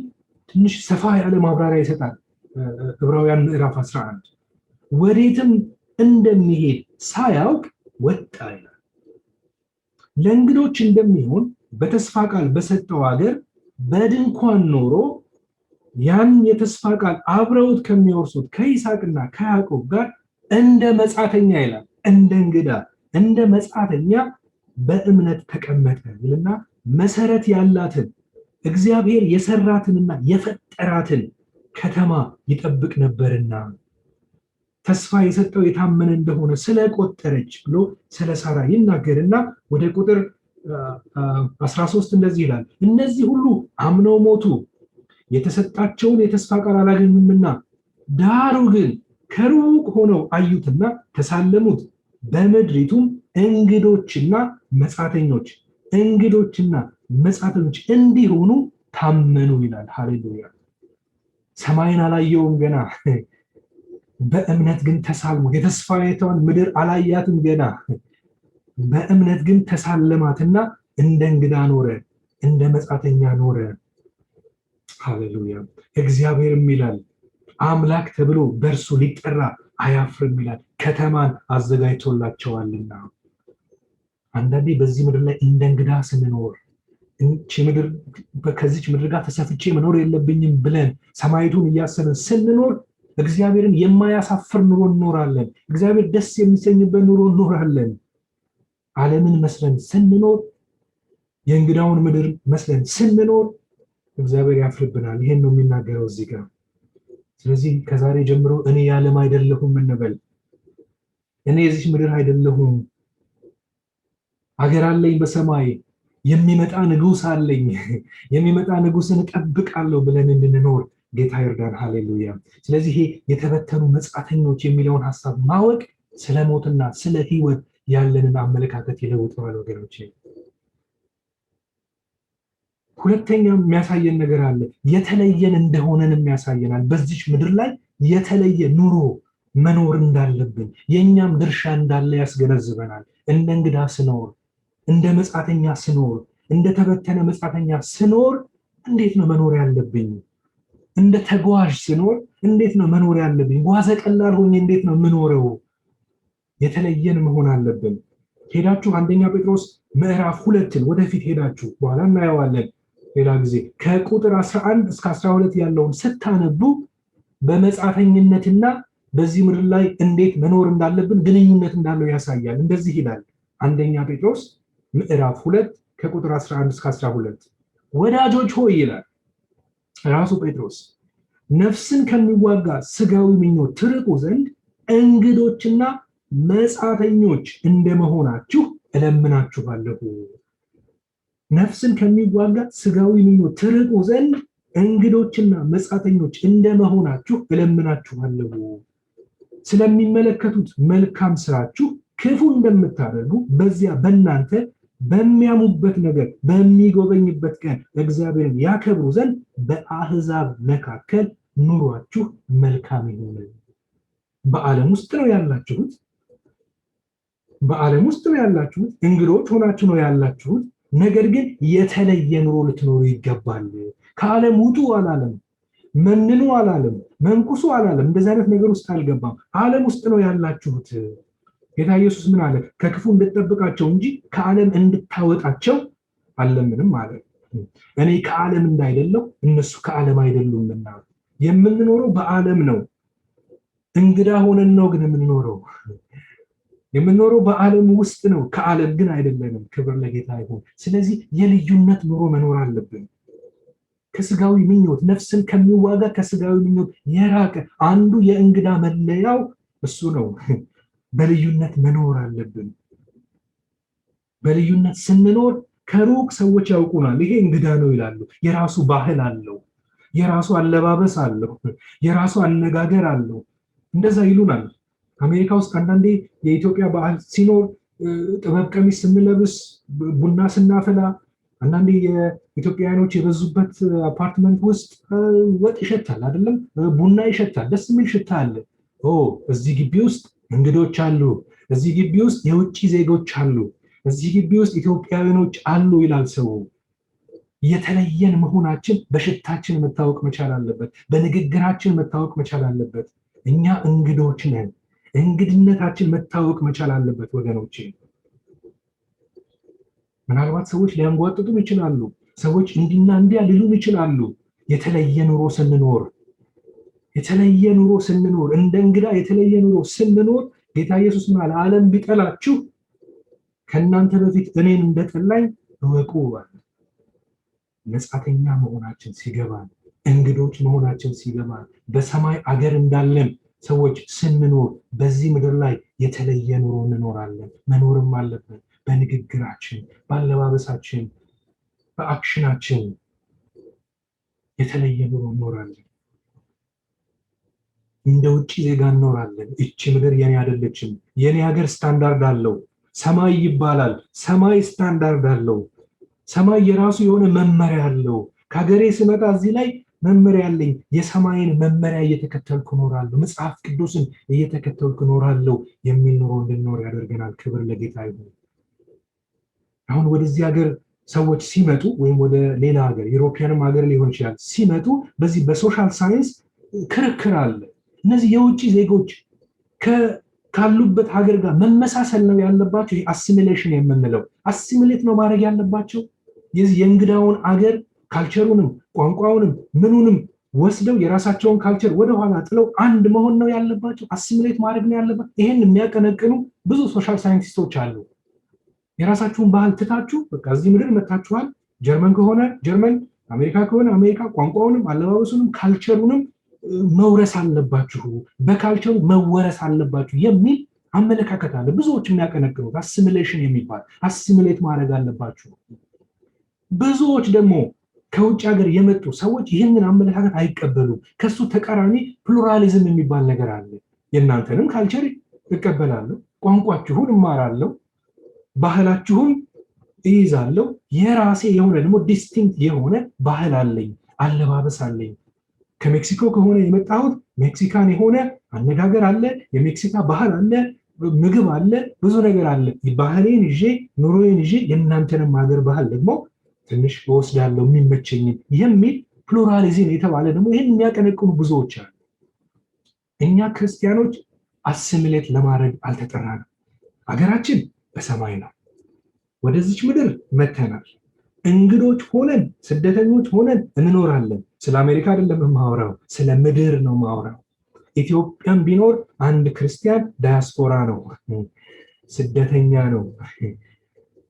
ትንሽ ሰፋ ያለ ማብራሪያ ይሰጣል። ዕብራውያን ምዕራፍ 11 ወዴትም እንደሚሄድ ሳያውቅ ወጣ ይላል። ለእንግዶች እንደሚሆን በተስፋ ቃል በሰጠው ሀገር በድንኳን ኖሮ ያን የተስፋ ቃል አብረውት ከሚወርሱት ከይስሐቅና ከያዕቆብ ጋር እንደ መጻተኛ ይላል፣ እንደ እንግዳ እንደ መጻተኛ በእምነት ተቀመጠ ይልና መሰረት ያላትን እግዚአብሔር የሰራትንና የፈጠራትን ከተማ ይጠብቅ ነበርና ተስፋ የሰጠው የታመነ እንደሆነ ስለቆጠረች ብሎ ስለ ሳራ ይናገርና ወደ ቁጥር 13 እንደዚህ ይላል፣ እነዚህ ሁሉ አምነው ሞቱ፣ የተሰጣቸውን የተስፋ ቃል አላገኙምና፣ ዳሩ ግን ከሩቅ ሆነው አዩትና ተሳለሙት፣ በምድሪቱም እንግዶችና መጻተኞች እንዲሆኑ ታመኑ ይላል። ሃሌሉያ። ሰማይን አላየውም ገና፣ በእምነት ግን ተሳልሞት። የተስፋይቷን ምድር አላያትም ገና፣ በእምነት ግን ተሳለማትና እንደ እንግዳ ኖረ፣ እንደ መጻተኛ ኖረ። ሃሌሉያ። እግዚአብሔርም ይላል አምላክ ተብሎ በእርሱ ሊጠራ አያፍርም ይላል፣ ከተማን አዘጋጅቶላቸዋልና። አንዳንዴ በዚህ ምድር ላይ እንደ እንግዳ ስንኖር ከዚች ምድር ጋር ተሰፍቼ መኖር የለብኝም ብለን ሰማይቱን እያሰብን ስንኖር እግዚአብሔርን የማያሳፍር ኑሮ እንኖራለን። እግዚአብሔር ደስ የሚሰኝበት ኑሮ እንኖራለን። ዓለምን መስለን ስንኖር፣ የእንግዳውን ምድር መስለን ስንኖር እግዚአብሔር ያፍርብናል። ይሄን ነው የሚናገረው እዚህ ጋር። ስለዚህ ከዛሬ ጀምሮ እኔ የዓለም አይደለሁም እንበል። እኔ የዚች ምድር አይደለሁም፣ ሀገር አለኝ በሰማይ፣ የሚመጣ ንጉስ አለኝ፣ የሚመጣ ንጉስን እጠብቃለሁ ብለን እንድንኖር ጌታ ይርዳን። ሃሌሉያ። ስለዚህ ይሄ የተበተኑ መጻተኞች የሚለውን ሐሳብ ማወቅ ስለ ሞትና ስለ ህይወት ያለንን አመለካከት ይለውጠዋል ወገኖች። ሁለተኛ የሚያሳየን ነገር አለ። የተለየን እንደሆነን የሚያሳየናል። በዚች ምድር ላይ የተለየ ኑሮ መኖር እንዳለብን የኛም ድርሻ እንዳለ ያስገነዝበናል። እንደ እንግዳ ስኖር፣ እንደ መጻተኛ ስኖር፣ እንደ ተበተነ መጻተኛ ስኖር እንዴት ነው መኖር ያለብኝ? እንደ ተጓዥ ስኖር እንዴት ነው መኖር ያለብኝ? ጓዘ ቀላል ሆኜ እንዴት ነው የምኖረው? የተለየን መሆን አለብን። ሄዳችሁ አንደኛ ጴጥሮስ ምዕራፍ 2 ወደፊት ሄዳችሁ በኋላ እናየዋለን ሌላ ጊዜ ከቁጥር 11 እስከ 12 ያለውን ስታነቡ በመጻተኝነትና በዚህ ምድር ላይ እንዴት መኖር እንዳለብን ግንኙነት እንዳለው ያሳያል። እንደዚህ ይላል አንደኛ ጴጥሮስ ምዕራፍ 2 ከቁጥር 11 እስከ 12 ወዳጆች ሆይ ይላል ራሱ ጴጥሮስ፣ ነፍስን ከሚዋጋ ስጋዊ ምኞት ትርቁ ዘንድ እንግዶችና መጻተኞች እንደመሆናችሁ እለምናችኋለሁ። ነፍስን ከሚዋጋ ስጋዊ ምኞት ትርቁ ዘንድ እንግዶችና መጻተኞች እንደመሆናችሁ እለምናችኋለሁ። ስለሚመለከቱት መልካም ስራችሁ ክፉ እንደምታደርጉ በዚያ በእናንተ በሚያሙበት ነገር በሚጎበኝበት ቀን እግዚአብሔርን ያከብሩ ዘንድ በአሕዛብ መካከል ኑሯችሁ መልካም ይሁን። በዓለም ውስጥ ነው ያላችሁት። በዓለም ውስጥ ነው ያላችሁት። እንግዶች ሆናችሁ ነው ያላችሁት። ነገር ግን የተለየ ኑሮ ልትኖሩ ይገባል። ከዓለም ውጡ አላለም፣ መንኑ አላለም፣ መንኩሱ አላለም። እንደዚህ አይነት ነገር ውስጥ አልገባም። ዓለም ውስጥ ነው ያላችሁት። ጌታ ኢየሱስ ምን አለ? ከክፉ እንድትጠብቃቸው እንጂ ከዓለም እንድታወጣቸው አልለምንም አለ። እኔ ከዓለም እንዳይደለው እነሱ ከዓለም አይደሉምና። የምንኖረው በዓለም ነው። እንግዳ ሆነን ነው ግን የምንኖረው በዓለም ውስጥ ነው። ከዓለም ግን አይደለንም። ክብር ለጌታ ይሁን። ስለዚህ የልዩነት ኑሮ መኖር አለብን። ከስጋዊ ምኞት፣ ነፍስን ከሚዋጋ ከስጋዊ ምኞት የራቀ አንዱ የእንግዳ መለያው እሱ ነው። በልዩነት መኖር አለብን። በልዩነት ስንኖር ከሩቅ ሰዎች ያውቁናል። ይሄ እንግዳ ነው ይላሉ። የራሱ ባህል አለው፣ የራሱ አለባበስ አለው፣ የራሱ አነጋገር አለው። እንደዛ ይሉናል። አሜሪካ ውስጥ አንዳንዴ የኢትዮጵያ ባህል ሲኖር ጥበብ ቀሚስ ስንለብስ፣ ቡና ስናፈላ፣ አንዳንዴ የኢትዮጵያውያኖች የበዙበት አፓርትመንት ውስጥ ወጥ ይሸታል አይደለም? ቡና ይሸታል። ደስ የሚል ሽታ አለ። እዚህ ግቢ ውስጥ እንግዶች አሉ፣ እዚህ ግቢ ውስጥ የውጭ ዜጎች አሉ፣ እዚህ ግቢ ውስጥ ኢትዮጵያውያኖች አሉ ይላል ሰው። የተለየን መሆናችን በሽታችን መታወቅ መቻል አለበት። በንግግራችን መታወቅ መቻል አለበት። እኛ እንግዶች ነን። እንግድነታችን መታወቅ መቻል አለበት ወገኖቼ። ምናልባት ሰዎች ሊያንጓጥጡን ይችላሉ። ሰዎች እንዲና እንዲያ ሊሉን ይችላሉ። የተለየ ኑሮ ስንኖር እንደ እንግዳ የተለየ ኑሮ ስንኖር ጌታ ኢየሱስ ማለት ዓለም ቢጠላችሁ ከእናንተ በፊት እኔን እንደጠላኝ እወቁ። መጻተኛ መሆናችን ሲገባን፣ እንግዶች መሆናችን ሲገባን፣ በሰማይ አገር እንዳለን ሰዎች ስንኖር በዚህ ምድር ላይ የተለየ ኑሮ እንኖራለን። መኖርም አለብን። በንግግራችን፣ በአለባበሳችን፣ በአክሽናችን የተለየ ኑሮ እንኖራለን። እንደ ውጪ ዜጋ እንኖራለን። እቺ ምድር የኔ አይደለችም። የኔ ሀገር ስታንዳርድ አለው። ሰማይ ይባላል። ሰማይ ስታንዳርድ አለው። ሰማይ የራሱ የሆነ መመሪያ አለው። ከሀገሬ ስመጣ እዚህ ላይ መመሪያ አለኝ። የሰማይን መመሪያ እየተከተልኩ እኖራለሁ። መጽሐፍ ቅዱስን እየተከተልኩ እኖራለሁ የሚል ኑሮ እንድንኖር ያደርገናል። ክብር ለጌታ ይሁን። አሁን ወደዚህ ሀገር ሰዎች ሲመጡ ወይም ወደ ሌላ ሀገር ዩሮፒያንም ሀገር ሊሆን ይችላል ሲመጡ በዚህ በሶሻል ሳይንስ ክርክር አለ። እነዚህ የውጭ ዜጎች ካሉበት ሀገር ጋር መመሳሰል ነው ያለባቸው። አሲሚሌሽን የምንለው አሲሚሌት ነው ማድረግ ያለባቸው። የዚህ የእንግዳውን አገር ካልቸሩንም ቋንቋውንም ምኑንም ወስደው የራሳቸውን ካልቸር ወደኋላ ጥለው አንድ መሆን ነው ያለባቸው። አሲሚሌት ማድረግ ነው ያለባቸው። ይሄን የሚያቀነቅኑ ብዙ ሶሻል ሳይንቲስቶች አሉ። የራሳችሁን ባህል ትታችሁ በቃ እዚህ ምድር መታችኋል። ጀርመን ከሆነ ጀርመን፣ አሜሪካ ከሆነ አሜሪካ፣ ቋንቋውንም አለባበሱንም ካልቸሩንም መውረስ አለባችሁ፣ በካልቸሩ መወረስ አለባችሁ የሚል አመለካከት አለ። ብዙዎች የሚያቀነቅኑት አሲሚሌሽን የሚባል አሲሚሌት ማድረግ አለባችሁ። ብዙዎች ደግሞ ከውጭ ሀገር የመጡ ሰዎች ይህንን አመለካከት አይቀበሉም። ከሱ ተቃራኒ ፕሉራሊዝም የሚባል ነገር አለ። የእናንተንም ካልቸር እቀበላለሁ፣ ቋንቋችሁን እማራለሁ፣ ባህላችሁን እይዛለሁ፣ የራሴ የሆነ ደግሞ ዲስቲንክት የሆነ ባህል አለኝ፣ አለባበስ አለኝ። ከሜክሲኮ ከሆነ የመጣሁት ሜክሲካን የሆነ አነጋገር አለ፣ የሜክሲካ ባህል አለ፣ ምግብ አለ፣ ብዙ ነገር አለ። ባህሌን ይዤ ኑሮዬን ይዤ የእናንተንም ሀገር ባህል ደግሞ ትንሽ እወስዳለሁ የሚመቸኝን የሚል ፕሉራሊዝም የተባለ ደግሞ ይህን የሚያቀነቅኑ ብዙዎች አሉ። እኛ ክርስቲያኖች አሲሚሌት ለማድረግ አልተጠራንም። ሀገራችን በሰማይ ነው። ወደዚች ምድር መተናል። እንግዶች ሆነን ስደተኞች ሆነን እንኖራለን። ስለ አሜሪካ አይደለም የማወራው፣ ስለ ምድር ነው የማወራው። ኢትዮጵያም ቢኖር አንድ ክርስቲያን ዳያስፖራ ነው፣ ስደተኛ ነው፣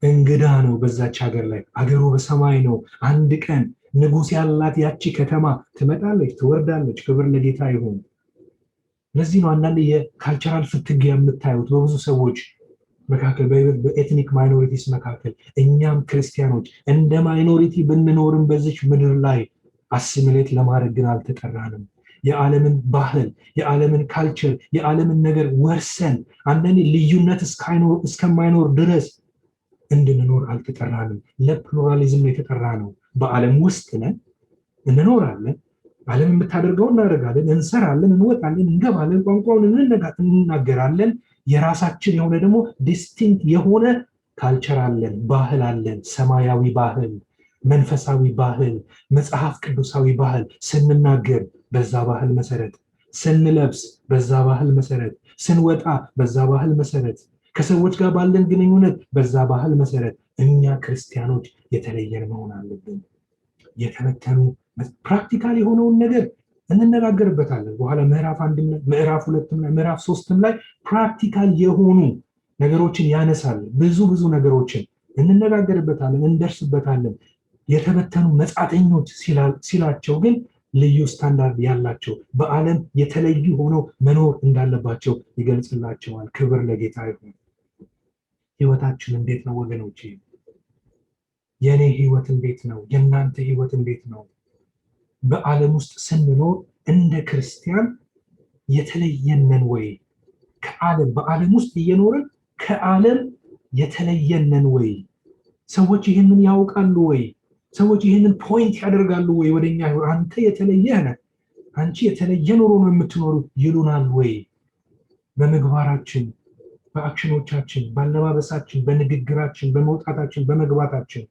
እንግዳ ነው። በዛች ሀገር ላይ አገሩ በሰማይ ነው። አንድ ቀን ንጉሥ ያላት ያቺ ከተማ ትመጣለች፣ ትወርዳለች። ክብር ለጌታ ይሁን። ለዚህ ነው አንዳንድ የካልቸራል ፍትጊያ የምታዩት በብዙ ሰዎች መካከል፣ በኤትኒክ ማይኖሪቲስ መካከል። እኛም ክርስቲያኖች እንደ ማይኖሪቲ ብንኖርም በዚች ምድር ላይ አሲሚሌት ለማድረግ ግን አልተጠራንም። የዓለምን ባህል፣ የዓለምን ካልቸር፣ የዓለምን ነገር ወርሰን አንዳንዴ ልዩነት እስከማይኖር ድረስ እንድንኖር አልተጠራንም። ለፕሉራሊዝም ነው የተጠራ ነው። በዓለም ውስጥ ነን፣ እንኖራለን። ዓለም የምታደርገው እናደርጋለን፣ እንሰራለን፣ እንወጣለን፣ እንገባለን፣ ቋንቋውን እንናገራለን። የራሳችን የሆነ ደግሞ ዲስቲንክት የሆነ ካልቸር አለን፣ ባህል አለን። ሰማያዊ ባህል፣ መንፈሳዊ ባህል፣ መጽሐፍ ቅዱሳዊ ባህል። ስንናገር በዛ ባህል መሰረት፣ ስንለብስ በዛ ባህል መሰረት፣ ስንወጣ በዛ ባህል መሰረት፣ ከሰዎች ጋር ባለን ግንኙነት በዛ ባህል መሰረት እኛ ክርስቲያኖች የተለየን መሆን አለብን። የተበተኑ ፕራክቲካል የሆነውን ነገር እንነጋገርበታለን። በኋላ ምዕራፍ 1 ምዕራፍ 2 ምዕራፍ 3 ላይ ፕራክቲካል የሆኑ ነገሮችን ያነሳል። ብዙ ነገሮችን እንነጋገርበታለን፣ እንደርስበታለን። የተበተኑ መጻተኞች ሲላቸው ግን ልዩ ስታንዳርድ ያላቸው በዓለም የተለዩ ሆነው መኖር እንዳለባቸው ይገልጽላቸዋል። ክብር ለጌታ ይሁን። ህይወታችን እንዴት ነው ወገኖቼ? የኔ ህይወት እንዴት ነው? የእናንተ ህይወት እንዴት ነው? በዓለም ውስጥ ስንኖር እንደ ክርስቲያን የተለየነን ወይ? ከዓለም በዓለም ውስጥ እየኖርን ከዓለም የተለየነን ወይ? ሰዎች ይህንን ያውቃሉ ወይ? ሰዎች ይህንን ፖይንት ያደርጋሉ ወይ? ወደኛ አንተ የተለየ ነህ፣ አንቺ የተለየ ኑሮ ነው የምትኖሩ ይሉናል ወይ? በምግባራችን፣ በአክሽኖቻችን፣ ባለባበሳችን፣ በንግግራችን፣ በመውጣታችን፣ በመግባታችን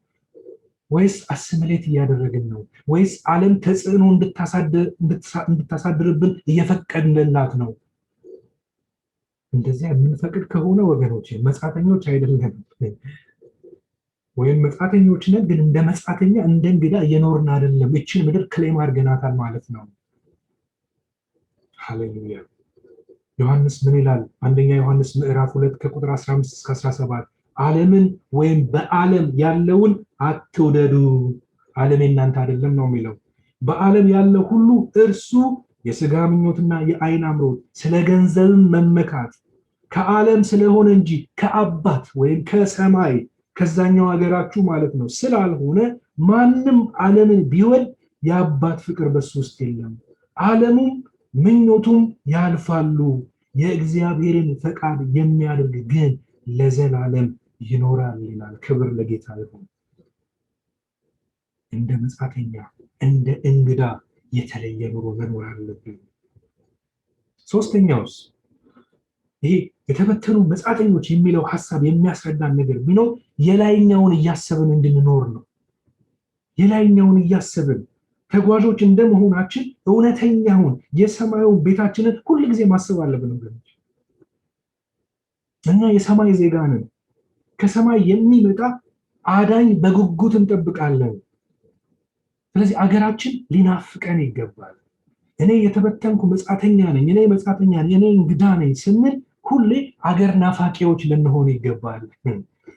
ወይስ አስምሌት እያደረግን ነው? ወይስ ዓለም ተጽዕኖ እንድታሳድርብን እየፈቀድንላት ነው? እንደዚያ የምንፈቅድ ከሆነ ወገኖች መጻተኞች አይደለም፣ ወይም መጻተኞች ነን፣ ግን እንደ መጻተኛ እንደ እንግዳ እየኖርን አይደለም። እችን ምድር ክሌም አድርገናታል ማለት ነው። ሃሌሉያ። ዮሐንስ ምን ይላል? አንደኛ ዮሐንስ ምዕራፍ 2 ከቁጥር 15 እስከ 17 ዓለምን ወይም በዓለም ያለውን አትውደዱ፣ ዓለም የእናንተ አይደለም ነው የሚለው። በዓለም ያለው ሁሉ እርሱ የሥጋ ምኞትና የዓይን አምሮት፣ ስለ ገንዘብም መመካት ከዓለም ስለሆነ እንጂ ከአባት ወይም ከሰማይ ከዛኛው ሀገራችሁ ማለት ነው ስላልሆነ ማንም ዓለምን ቢወድ የአባት ፍቅር በሱ ውስጥ የለም። ዓለሙም ምኞቱም ያልፋሉ፣ የእግዚአብሔርን ፈቃድ የሚያደርግ ግን ለዘላለም ይኖራል ይላል። ክብር ለጌታ ይሁን። እንደ መጻተኛ እንደ እንግዳ የተለየ ኑሮ መኖር አለብን። ሶስተኛውስ ይሄ የተበተኑ መጻተኞች የሚለው ሐሳብ የሚያስረዳን ነገር ቢኖር የላይኛውን እያሰብን እንድንኖር ነው። የላይኛውን እያሰብን ተጓዦች እንደመሆናችን እውነተኛውን የሰማዩን ቤታችንን ሁል ጊዜ ማሰብ አለብን ወገኖች። እኛ የሰማይ ዜጋ ነን። ከሰማይ የሚመጣ አዳኝ በጉጉት እንጠብቃለን። ስለዚህ አገራችን ሊናፍቀን ይገባል። እኔ የተበተንኩ መጻተኛ ነኝ፣ እኔ መጻተኛ ነኝ፣ እኔ እንግዳ ነኝ ስንል ሁሌ አገር ናፋቂዎች ልንሆን ይገባል።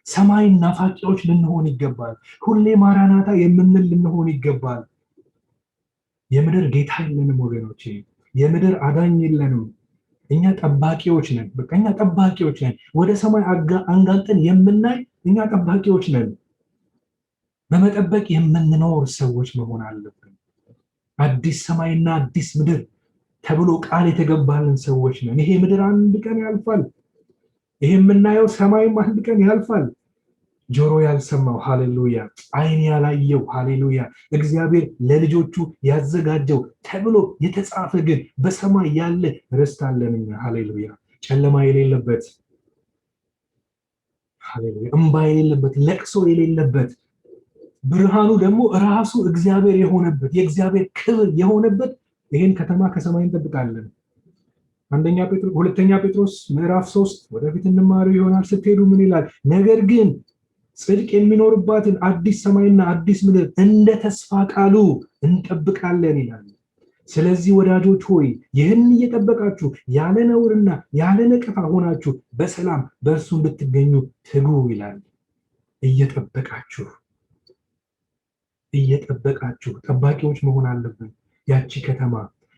ሰማይ ናፋቂዎች ልንሆን ይገባል። ሁሌ ማራናታ የምንል ልንሆን ይገባል። የምድር ጌታ የለንም ወገኖቼ፣ የምድር አዳኝ የለንም። እኛ ጠባቂዎች ነን። በቃ እኛ ጠባቂዎች ነን። ወደ ሰማይ አንጋጠን የምናይ እኛ ጠባቂዎች ነን። በመጠበቅ የምንኖር ሰዎች መሆን አለብን። አዲስ ሰማይና አዲስ ምድር ተብሎ ቃል የተገባልን ሰዎች ነን። ይሄ ምድር አንድ ቀን ያልፋል። ይሄ የምናየው ሰማይም አንድ ቀን ያልፋል። ጆሮ ያልሰማው ሃሌሉያ፣ ዓይን ያላየው ሃሌሉያ፣ እግዚአብሔር ለልጆቹ ያዘጋጀው ተብሎ የተጻፈ ግን በሰማይ ያለ ርስት አለን እኛ ሃሌሉያ። ጨለማ የሌለበት ሃሌሉያ፣ እንባ የሌለበት፣ ለቅሶ የሌለበት፣ ብርሃኑ ደግሞ ራሱ እግዚአብሔር የሆነበት፣ የእግዚአብሔር ክብር የሆነበት ይሄን ከተማ ከሰማይ እንጠብቃለን። ሁለተኛ ጴጥሮስ ምዕራፍ 3 ወደፊት እንማረው ይሆናል ስትሄዱ ምን ይላል? ነገር ግን ጽድቅ የሚኖርባትን አዲስ ሰማይና አዲስ ምድር እንደ ተስፋ ቃሉ እንጠብቃለን ይላል። ስለዚህ ወዳጆች ሆይ ይህን እየጠበቃችሁ ያለ ነውርና ያለ ነቀፋ ሆናችሁ በሰላም በእርሱ እንድትገኙ ትጉ ይላል። እየጠበቃችሁ ጠባቂዎች መሆን አለብን። ያቺ ከተማ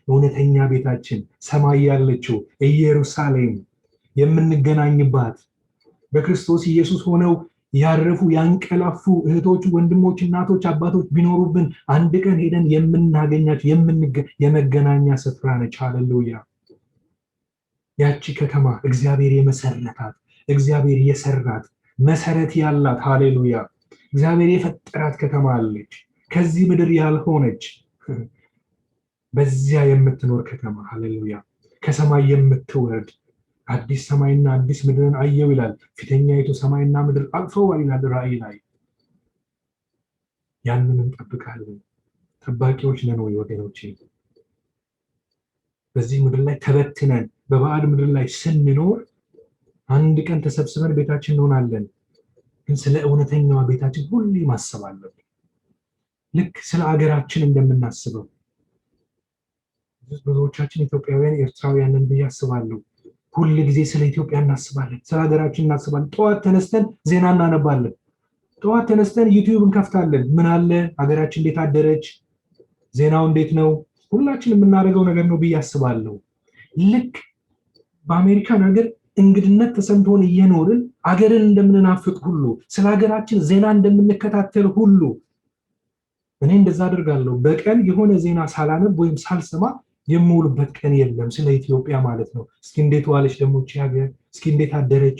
እውነተኛ ቤታችን ሰማይ ያለችው ኢየሩሳሌም የምንገናኝባት በክርስቶስ ኢየሱስ ሆነው ያረፉ ያንቀላፉ እህቶች፣ ወንድሞች፣ እናቶች፣ አባቶች ቢኖሩብን አንድ ቀን ሄደን የምናገኛቸው የመገናኛ ስፍራ ነች። ሃሌሉያ። ያቺ ከተማ እግዚአብሔር የመሰረታት እግዚአብሔር የሰራት መሰረት ያላት ሃሌሉያ፣ እግዚአብሔር የፈጠራት ከተማ አለች። ከዚህ ምድር ያልሆነች በዚያ የምትኖር ከተማ ሃሌሉያ፣ ከሰማይ የምትወርድ አዲስ ሰማይና አዲስ ምድርን አየው ይላል። ፊተኛይቱ ሰማይና ምድር አልፈዋል ይላል ራእይ ላይ። ያንን እንጠብቃለን። ጠባቂዎች ነን ወይ ወገኖቼ? በዚህ ምድር ላይ ተበትነን በባዕድ ምድር ላይ ስንኖር አንድ ቀን ተሰብስበን ቤታችን እንሆናለን። ግን ስለ እውነተኛዋ ቤታችን ሁሌ ማሰብ አለብን። ልክ ስለ አገራችን እንደምናስበው ብዙዎቻችን ኢትዮጵያውያን ኤርትራውያንን ብዬ አስባለሁ። ሁል ጊዜ ስለ ኢትዮጵያ እናስባለን፣ ስለ ሀገራችን እናስባለን። ጠዋት ተነስተን ዜና እናነባለን። ጠዋት ተነስተን ዩቲዩብ እንከፍታለን። ምን አለ ሀገራችን እንዴት አደረች፣ ዜናው እንዴት ነው፣ ሁላችን የምናደርገው ነገር ነው ብዬ አስባለሁ። ልክ በአሜሪካን ሀገር እንግድነት ተሰምቶን እየኖርን አገርን እንደምንናፍቅ ሁሉ ስለ ሀገራችን ዜና እንደምንከታተል ሁሉ እኔ እንደዛ አደርጋለሁ። በቀን የሆነ ዜና ሳላነብ ወይም ሳልሰማ የምውልበት ቀን የለም። ስለ ኢትዮጵያ ማለት ነው። እስኪ እንዴት ዋለች ደግሞ እቺ ሀገር፣ እስኪ እንዴት አደረች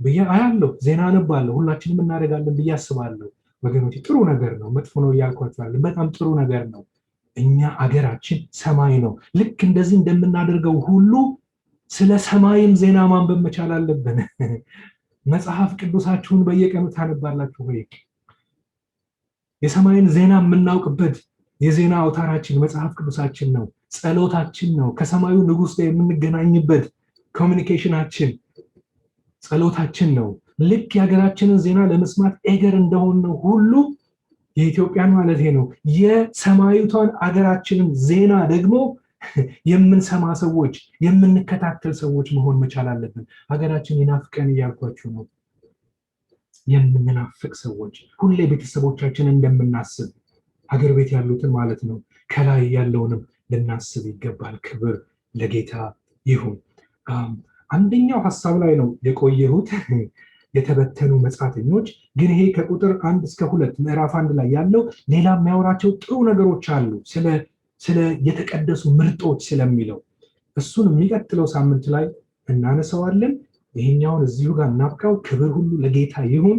ብዬ አያለሁ፣ ዜና አነባለሁ። ሁላችንም እናደርጋለን ብዬ አስባለሁ። ወገኖች ጥሩ ነገር ነው፣ መጥፎ ነው እያልኳቸዋለሁ። በጣም ጥሩ ነገር ነው። እኛ አገራችን ሰማይ ነው። ልክ እንደዚህ እንደምናደርገው ሁሉ ስለ ሰማይም ዜና ማንበብ መቻል አለብን። መጽሐፍ ቅዱሳችሁን በየቀኑ ታነባላችሁ ወይ? የሰማይን ዜና የምናውቅበት የዜና አውታራችን መጽሐፍ ቅዱሳችን ነው። ጸሎታችን ነው። ከሰማዩ ንጉሥ ጋር የምንገናኝበት ኮሚኒኬሽናችን ጸሎታችን ነው። ልክ የሀገራችንን ዜና ለመስማት ኤገር እንደሆነው ሁሉ የኢትዮጵያን ማለት ነው የሰማዩቷን አገራችንን ዜና ደግሞ የምንሰማ ሰዎች የምንከታተል ሰዎች መሆን መቻል አለብን። ሀገራችን ይናፍቀን እያልኳችሁ ነው። የምንናፍቅ ሰዎች ሁሌ ቤተሰቦቻችን እንደምናስብ ሀገር ቤት ያሉትን ማለት ነው ከላይ ያለውንም ልናስብ ይገባል። ክብር ለጌታ ይሁን። አንደኛው ሀሳብ ላይ ነው የቆየሁት የተበተኑ መጻተኞች። ግን ይሄ ከቁጥር 1 እስከ 2 ምዕራፍ 1 ላይ ያለው ሌላ የሚያወራቸው ጥሩ ነገሮች አሉ ስለ የተቀደሱ ምርጦች ስለሚለው እሱን የሚቀጥለው ሳምንት ላይ እናነሳዋለን። ይሄኛውን እዚሁ ጋር እናብቃው። ክብር ሁሉ ለጌታ ይሁን።